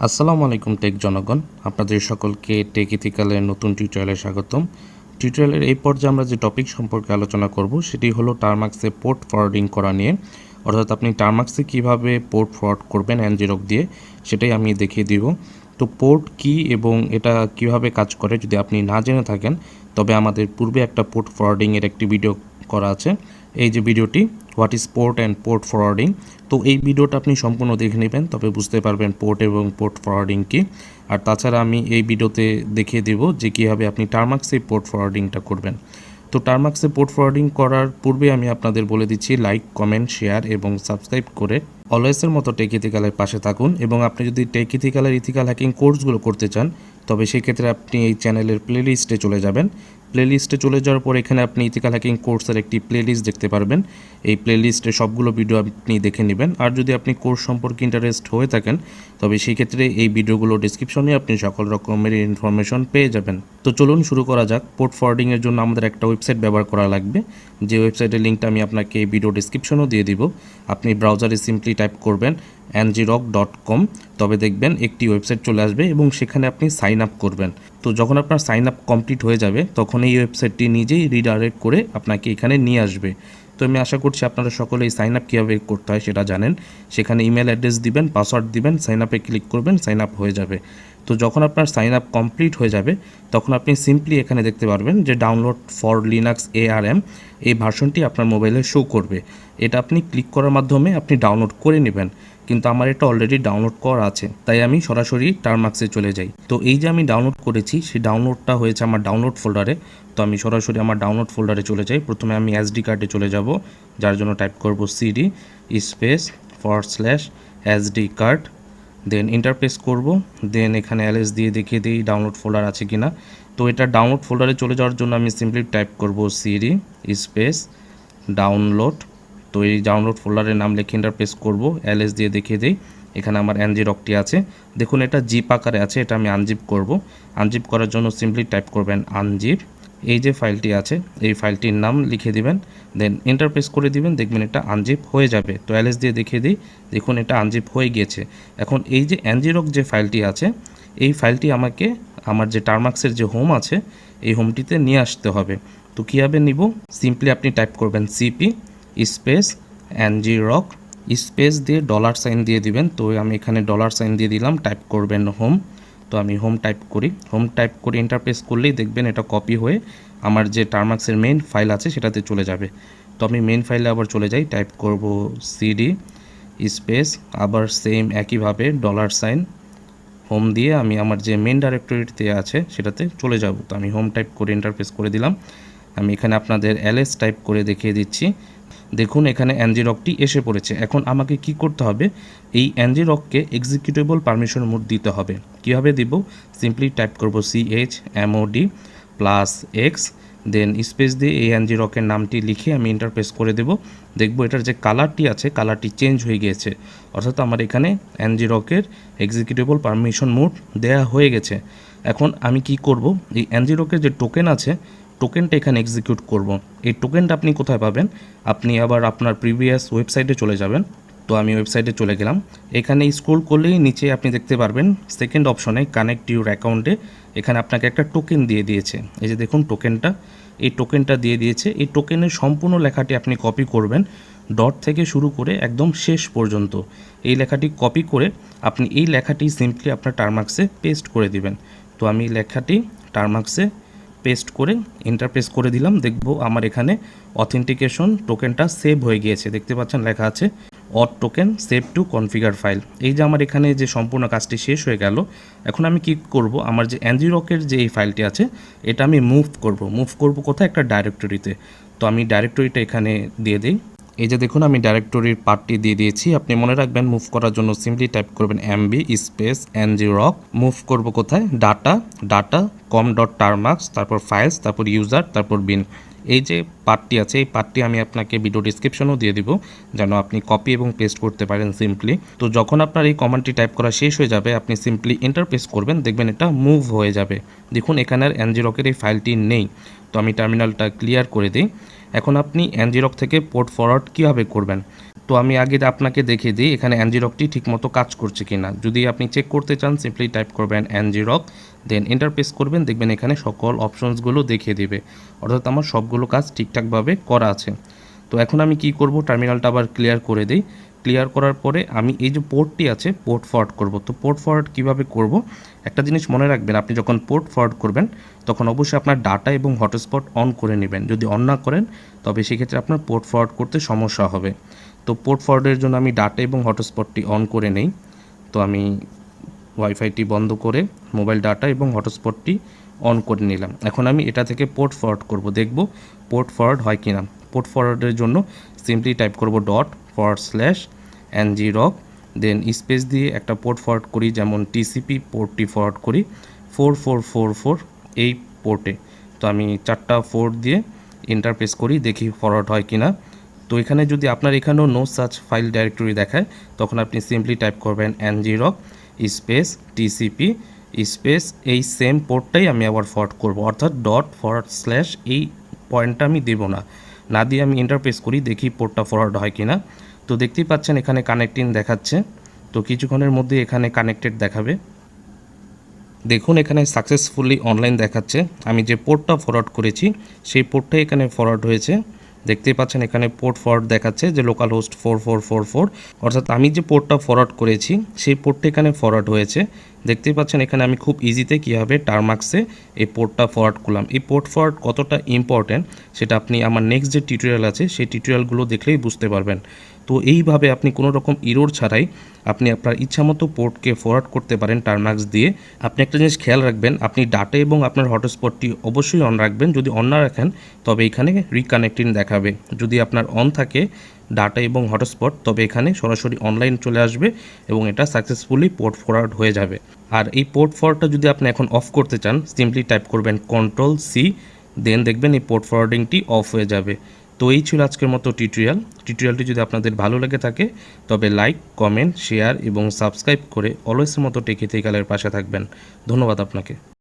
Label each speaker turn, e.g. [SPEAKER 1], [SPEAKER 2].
[SPEAKER 1] আসসালামু আলাইকুম টেক জনগণ, আপনাদের সকলকে টেক ইথিক্যালের নতুন টিউটোরিয়ালে স্বাগতম। টিউটোরিয়ালের এই পর্যায়ে আমরা যে টপিক সম্পর্কে আলোচনা করব সেটি হলো টার্মাক্সে পোর্ট ফরওয়ার্ডিং করা নিয়ে। অর্থাৎ আপনি টার্মাক্সে কীভাবে পোর্ট ফরওয়ার্ড করবেন ngrok দিয়ে, সেটাই আমি দেখিয়ে দিব। তো পোর্ট কি এবং এটা কিভাবে কাজ করে যদি আপনি না জেনে থাকেন, তবে আমাদের পূর্বে একটা পোর্ট ফরওয়ার্ডিংয়ের একটি ভিডিও করা আছে। এই যে ভিডিওটি, what is port and port forwarding, তো এই ভিডিওটা আপনি সম্পূর্ণ দেখে নেবেন, তবে বুঝতে পারবেন পোর্ট এবং পোর্ট ফরওয়ার্ডিং কি। আর তাছাড়া আমি এই ভিডিওতে দেখিয়ে দেব যে কীভাবে আপনি টার্মাক্সে পোর্ট ফরওয়ার্ডিংটা করবেন। তো টার্মাক্সে পোর্ট ফরওয়ার্ডিং করার পূর্বে আমি আপনাদের বলে দিচ্ছি, লাইক, কমেন্ট, শেয়ার এবং সাবস্ক্রাইব করে অলওয়েজের মতো টেক ইথিক্যালের পাশে থাকুন। এবং আপনি যদি টেক ইথিক্যালের ইথিক্যাল হ্যাকিং কোর্সগুলো করতে চান, তবে সেক্ষেত্রে আপনি এই চ্যানেলের প্লেলিস্টে চলে যাবেন। প্লেলিস্টে চলে যাওয়ার পর এখানে আপনি ইথিক্যাল হ্যাকিং কোর্সের একটি প্লেলিস্ট দেখতে পারবেন। এই প্লেলিস্টে সবগুলো ভিডিও আপনি দেখে নেবেন। আর যদি আপনি কোর্স সম্পর্কে ইন্টারেস্ট হয়ে থাকেন, তবে সেই ক্ষেত্রে এই ভিডিওগুলো ডিসক্রিপশনে আপনি সকল রকমের ইনফরমেশন পেয়ে যাবেন। তো চলুন শুরু করা যাক। পোর্ট ফরওয়ার্ডিংয়ের জন্য আমাদের একটা ওয়েবসাইট ব্যবহার করা লাগবে, যে ওয়েবসাইটের লিঙ্কটা আমি আপনাকে এই ভিডিও ডিসক্রিপশনেও দিয়ে দিব। আপনি ব্রাউজারে সিম্পলি টাইপ করবেন ngrok.com, তবে দেখবেন একটি ওয়েবসাইট চলে আসবে এবং সেখানে আপনি সাইন আপ করবেন। তো যখন আপনার সাইন আপ কমপ্লিট হয়ে যাবে, তখন এই ওয়েবসাইটটি নিজেই রিডাইরেক্ট করে আপনাকে এখানে নিয়ে আসবে। তো আমি আশা করছি আপনারা সকলে এই সাইন আপ কীভাবে করতে হয় সেটা জানেন। সেখানে ইমেল অ্যাড্রেস দিবেন, পাসওয়ার্ড দিবেন, সাইন আপে ক্লিক করবেন, সাইন আপ হয়ে যাবে। তো যখন আপনার সাইন আপ কমপ্লিট হয়ে যাবে, তখন আপনি সিম্পলি এখানে দেখতে পারবেন যে ডাউনলোড ফর লিনাক্স ARM, এই ভার্সনটি আপনার মোবাইলে শো করবে। এটা আপনি ক্লিক করার মাধ্যমে আপনি ডাউনলোড করে নেবেন, কিন্তু আমার এটা অলরেডি ডাউনলোড করা আছে, তাই আমি সরাসরি টার্মাক্সে চলে যাই। তো এই যে আমি ডাউনলোড করেছি, সেই ডাউনলোডটা হয়েছে আমার ডাউনলোড ফোল্ডারে। তো আমি সরাসরি আমার ডাউনলোড ফোল্ডারে চলে যাই। প্রথমে আমি SD কার্ডে চলে যাব, যার জন্য টাইপ করব CD /SD কার্ড, দেন ইন্টারপ্রেস করব, দেন এখানে LS দিয়ে দেখিয়ে দিই ডাউনলোড ফোল্ডার আছে কিনা। তো এটা ডাউনলোড ফোল্ডারে চলে যাওয়ার জন্য আমি সিম্পলি টাইপ করব CD ডাউনলোড। তো এই ডাউনলোড ফোল্ডারের নাম লিখে ইন্টারপ্রেস করব, LS দিয়ে দেখিয়ে দিই এখানে আমার ngrokটি আছে। দেখুন এটা জিপ আকারে আছে, এটা আমি আনজিপ করব। আনজিপ করার জন্য সিম্পলি টাইপ করবেন আনজিপ। এই যে ফাইলটি আছে, এই ফাইলটির নাম লিখে দিবেন, দেন ইন্টারপ্রেস করে দিবেন, দেখবেন এটা আনজিপ হয়ে যাবে। তো LS দিয়ে দেখিয়ে দিই, দেখুন এটা আনজিপ হয়ে গিয়েছে। এখন এই যে ngrok যে ফাইলটি আছে, এই ফাইলটি আমাকে আমার যে টার্মাক্সের যে হোম আছে, এই হোমটিতে নিয়ে আসতে হবে। তো কীভাবে নিব, সিম্পলি আপনি টাইপ করবেন CP ngrok স্পেস দিয়ে $সাইন দিয়ে দিবেন। তো আমি এখানে $সাইন দিয়ে দিলাম, টাইপ করবেন হোম। তো আমি হোম টাইপ করি, হোম টাইপ করে ইন্টারপ্রেস করলেই দেখবেন এটা কপি হয়ে আমার যে টার্মাক্সের মেইন ফাইল আছে সেটাতে চলে যাবে। তো আমি মেইন ফাইলে আবার চলে যাই, টাইপ করব CD স্পেস আবার সেম একইভাবে $সাইন হোম দিয়ে আমি আমার যে মেইন ডাইরেক্টরিতে আছে সেটাতে চলে যাব। তো আমি হোম টাইপ করে ইন্টারপ্রেস করে দিলাম। আমি এখানে আপনাদের LS টাইপ করে দেখিয়ে দিচ্ছি। দেখুন এখানে ngrokটি এসে পড়েছে। এখন আমাকে কি করতে হবে, এই ngrokকে এক্সিকিউটেবল পারমিশন মোড দিতে হবে। কীভাবে দিব, সিম্পলি টাইপ করব chmod +x, দেন স্পেস দিয়ে এই ngrokের নামটি লিখে আমি ইন্টারপ্রেস করে দেব। দেখব এটার যে কালারটি আছে, কালারটি চেঞ্জ হয়ে গিয়েছে, অর্থাৎ আমার এখানে ngrokের এক্সিকিউটেবল পারমিশন মোড দেয়া হয়ে গেছে। এখন আমি কি করব, এই ngrokের যে টোকেন আছে, টোকেনটা এখানে এক্সিকিউট করব। এই টোকেনটা আপনি কোথায় পাবেন, আপনি আবার আপনার প্রিভিয়াস ওয়েবসাইটে চলে যাবেন। তো আমি ওয়েবসাইটে চলে গেলাম, এখানে স্ক্রল করলেই নিচে আপনি দেখতে পারবেন সেকেন্ড অপশনে কানেক্ট ইউর অ্যাকাউন্টে, এখানে আপনাকে একটা টোকেন দিয়ে দিয়েছে। এই যে দেখুন টোকেনটা, এই টোকেনটা দিয়ে দিয়েছে। এই টোকেনের সম্পূর্ণ লেখাটি আপনি কপি করবেন, ডট থেকে শুরু করে একদম শেষ পর্যন্ত এই লেখাটি কপি করে আপনি এই লেখাটি সিম্পলি আপনার টার্মাক্সে পেস্ট করে দিবেন। তো আমি লেখাটি টার্মাক্সে পেস্ট করে ইন্টারপ্রেস করে দিলাম। দেখব আমার এখানে অথেন্টিকেশন টোকেনটা সেভ হয়ে গিয়েছে, দেখতে পাচ্ছেন লেখা আছে auth token save to configure file. এই যে আমার এখানে যে সম্পূর্ণ কাজটি শেষ হয়ে গেল। এখন আমি কি করব, আমার যে ngrokের যে এই ফাইলটি আছে এটা আমি মুভ করব কোথায়, একটা ডাইরেক্টরিতে। তো আমি ডাইরেক্টরিটা এখানে দিয়ে দিই। এই যে দেখুন আমি ডাইরেক্টরির পার্টটি দিয়ে দিয়েছি। আপনি মনে রাখবেন মুভ করার জন্য সিম্পলি টাইপ করবেন MB স্পেস ngrok, মুভ করব কোথায়, ডাটা com.termux, তারপর ফাইলস, তারপর ইউজার, তারপর বিন। এই যে পার্টটি আছে, এই পার্টটি আমি আপনাকে ভিডিও ডিসক্রিপশনও দিয়ে দিব, যেন আপনি কপি এবং পেস্ট করতে পারেন সিম্পলি। তো যখন আপনার এই কমান্ডটি টাইপ করা শেষ হয়ে যাবে, আপনি সিম্পলি ইন্টারপ্রেস করবেন, দেখবেন এটা মুভ হয়ে যাবে। দেখুন এখানে আর ngrokের এই ফাইলটি নেই। তো আমি টার্মিনালটা ক্লিয়ার করে দিই। এখন আপনি ngrok থেকে পোর্ট ফরওয়ার্ড কীভাবে করবেন, তো আমি আগে আপনাকে দেখিয়ে দিই এখানে ngrokটি ঠিকমতো কাজ করছে কিনা। যদি আপনি চেক করতে চান সিম্পলি টাইপ করবেন ngrok, দেন এন্টার প্রেস করবেন, দেখবেন এখানে সকল অপশনসগুলো দেখিয়ে দিবে, অর্থাৎ আমার সবগুলো কাজ ঠিকঠাকভাবে করা আছে। তো এখন আমি কি করব, টার্মিনালটা আবার ক্লিয়ার করে দিই। ক্লিয়ার করার পরে আমি এই যে পোর্টটি আছে পোর্ট ফরওয়ার্ড করব। তো পোর্ট ফরওয়ার্ড কীভাবে করব, একটা জিনিস মনে রাখবেন, আপনি যখন পোর্ট ফরওয়ার্ড করবেন তখন অবশ্যই আপনার ডাটা এবং হটস্পট অন করে নেবেন। যদি অন না করেন তবে সেক্ষেত্রে আপনার পোর্ট ফরওয়ার্ড করতে সমস্যা হবে। তো পোর্ট ফরওয়ার্ডের জন্য আমি ডাটা এবং হটস্পটটি অন করে নেই। তো আমি ওয়াইফাইটি বন্ধ করে মোবাইল ডাটা এবং হটস্পটটি অন করে নিলাম। এখন আমি এটা থেকে পোর্ট ফরওয়ার্ড করব, দেখব পোর্ট ফরওয়ার্ড হয় কিনা। পোর্ট ফরওয়ার্ডের জন্য সিম্পলি টাইপ করব ./ngrok, দেন স্পেস দিয়ে একটা পোর্ট ফরওয়ার্ড করি, যেমন টিসিপি পোর্টটি ফরওয়ার্ড করি 4444 এই পোর্টে। তো আমি 4টা 4 দিয়ে এন্টার প্রেস করি, দেখি ফরওয়ার্ড হয় কিনা। তো এখানে যদি আপনার এখানেও নো সার্চ ফাইল ডাইরেক্টরি দেখায় তখন আপনি সিম্পলি টাইপ করবেন ngrok স্পেস টিসিপি স্পেস এই সেম পোর্টটাই আমি আবার ফরওয়ার্ড করব, অর্থাৎ ./, এই পয়েন্টটা আমি দেব না দিয়ে আমি এন্টার প্রেস করি, দেখি পোর্টটা ফরওয়ার্ড হয় কিনা। তো দেখতেই পাচ্ছেন এখানে কানেক্টিং দেখাচ্ছে। তো কিছুক্ষণের মধ্যে এখানে কানেক্টেড দেখাবে। দেখুন এখানে সাকসেসফুলি অনলাইন দেখাচ্ছে। আমি যে পোর্টটা ফরওয়ার্ড করেছি সেই পোর্টটাই এখানে ফরওয়ার্ড হয়েছে। দেখতেই পাচ্ছেন এখানে পোর্ট ফরওয়ার্ড দেখাচ্ছে যে লোকাল হোস্ট 4444, অর্থাৎ আমি যে পোর্টটা ফরওয়ার্ড করেছি সেই পোর্টটা এখানে ফরওয়ার্ড হয়েছে। দেখতেই পাচ্ছেন এখানে আমি খুব ইজিতে কীভাবে টার্মাক্সে এই পোর্টটা ফরওয়ার্ড করলাম। এই পোর্ট ফরওয়ার্ড কতটা ইম্পর্ট্যান্ট সেটা আপনি আমার নেক্সট যে টিউটোরিয়াল আছে সেই টিউটোরিয়ালগুলো দেখলেই বুঝতে পারবেন। তো এইভাবে আপনি কোনো রকম ইরোর ছাড়াই আপনি আপনার ইচ্ছামতো পোর্টকে ফরওয়ার্ড করতে পারেন টার্মাক্স দিয়ে। আপনি একটা জিনিস খেয়াল রাখবেন, আপনি ডাটা এবং আপনার হটস্পটটি অবশ্যই অন রাখবেন। যদি অন না রাখেন তবে এখানে রিকানেক্টিং দেখাবে। যদি আপনার অন থাকে ডাটা এবং হটস্পট তবে এখানে সরাসরি অনলাইন চলে আসবে এবং এটা সাকসেসফুলি পোর্ট ফরওয়ার্ড হয়ে যাবে। আর এই পোর্ট ফরওয়ার্ডটা যদি আপনি এখন অফ করতে চান সিম্পলি টাইপ করবেন Ctrl+C, দেন দেখবেন এই পোর্ট ফরওয়ার্ডিংটি অফ হয়ে যাবে। তো এই ছিল আজকের মতো টিউটোরিয়ালটি যদি আপনাদের ভালো লেগে থাকে তবে লাইক, কমেন্ট, শেয়ার এবং সাবস্ক্রাইব করে অলওয়েজের মতো টেকিথিক্যালের পাশে থাকবেন। ধন্যবাদ আপনাকে।